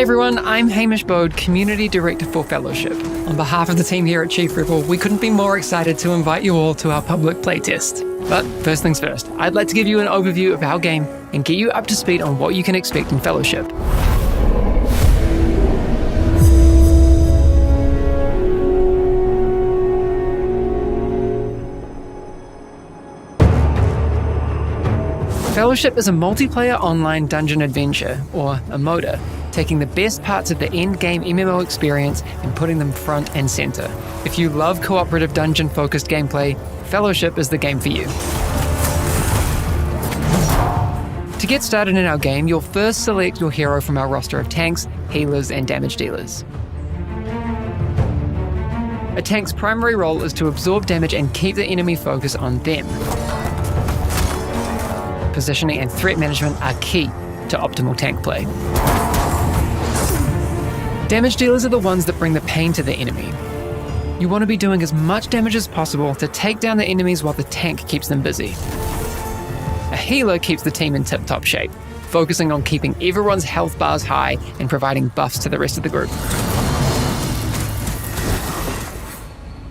everyone, I'm Hamish Bode, Community Director for Fellowship. On behalf of the team here at Chief Rebel, we couldn't be more excited to invite you all to our public playtest. But first things first, I'd like to give you an overview of our game and get you up to speed on what you can expect in Fellowship. Fellowship is a multiplayer online dungeon adventure, or a MODA, taking the best parts of the endgame MMO experience and putting them front and center. If you love cooperative dungeon-focused gameplay, Fellowship is the game for you. To get started in our game, you'll first select your hero from our roster of tanks, healers, and damage dealers. A tank's primary role is to absorb damage and keep the enemy focus on them. Positioning and threat management are key to optimal tank play. Damage dealers are the ones that bring the pain to the enemy. You want to be doing as much damage as possible to take down the enemies while the tank keeps them busy. A healer keeps the team in tip-top shape, focusing on keeping everyone's health bars high and providing buffs to the rest of the group.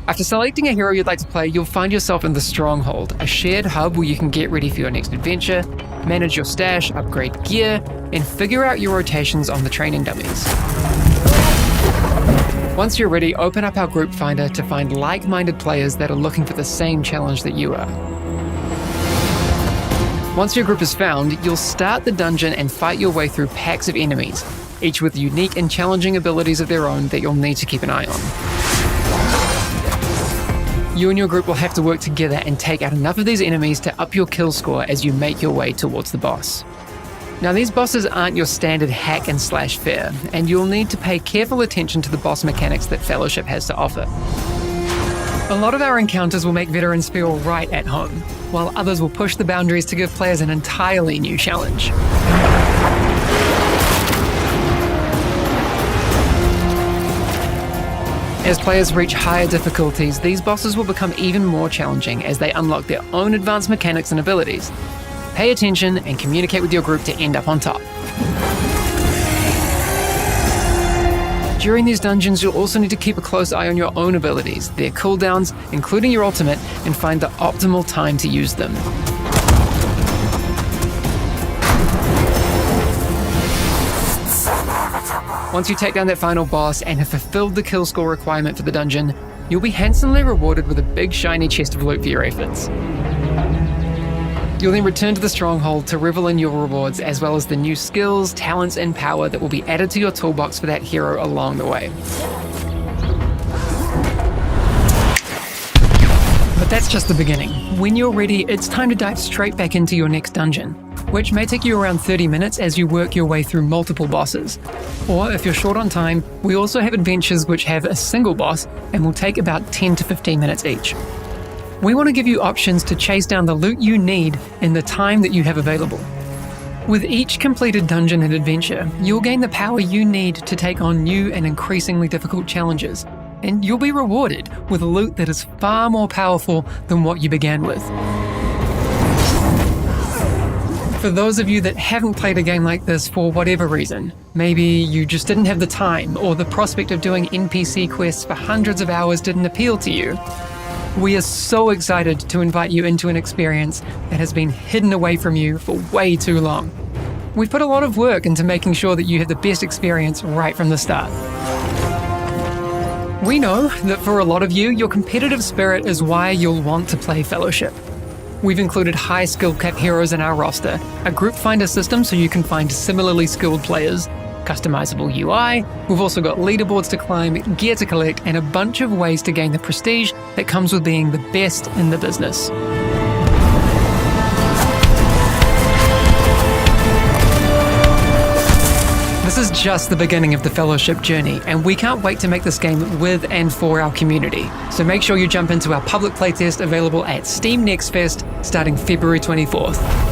After selecting a hero you'd like to play, you'll find yourself in the Stronghold, a shared hub where you can get ready for your next adventure, manage your stash, upgrade gear, and figure out your rotations on the training dummies. Once you're ready, open up our group finder to find like-minded players that are looking for the same challenge that you are. Once your group is found, you'll start the dungeon and fight your way through packs of enemies, each with unique and challenging abilities of their own that you'll need to keep an eye on. You and your group will have to work together and take out enough of these enemies to up your kill score as you make your way towards the boss. Now, these bosses aren't your standard hack and slash fare, and you'll need to pay careful attention to the boss mechanics that Fellowship has to offer. A lot of our encounters will make veterans feel right at home, while others will push the boundaries to give players an entirely new challenge. As players reach higher difficulties, these bosses will become even more challenging as they unlock their own advanced mechanics and abilities. Pay attention and communicate with your group to end up on top. During these dungeons, you'll also need to keep a close eye on your own abilities, their cooldowns, including your ultimate, and find the optimal time to use them. Once you take down that final boss and have fulfilled the kill score requirement for the dungeon, you'll be handsomely rewarded with a big shiny chest of loot for your efforts. You'll then return to the Stronghold to revel in your rewards, as well as the new skills, talents, and power that will be added to your toolbox for that hero along the way. But that's just the beginning. When you're ready, it's time to dive straight back into your next dungeon, which may take you around 30 minutes as you work your way through multiple bosses. Or if you're short on time, we also have adventures which have a single boss and will take about 10 to 15 minutes each. We want to give you options to chase down the loot you need in the time that you have available. With each completed dungeon and adventure, you'll gain the power you need to take on new and increasingly difficult challenges, and you'll be rewarded with loot that is far more powerful than what you began with. For those of you that haven't played a game like this for whatever reason, maybe you just didn't have the time, or the prospect of doing NPC quests for hundreds of hours didn't appeal to you, we are so excited to invite you into an experience that has been hidden away from you for way too long. We've put a lot of work into making sure that you have the best experience right from the start. We know that for a lot of you, your competitive spirit is why you'll want to play Fellowship. We've included high skill cap heroes in our roster, a group finder system so you can find similarly skilled players, customizable UI, we've also got leaderboards to climb, gear to collect, and a bunch of ways to gain the prestige that comes with being the best in the business. This is just the beginning of the Fellowship journey, and we can't wait to make this game with and for our community. So make sure you jump into our public playtest available at Steam Next Fest starting February 24th.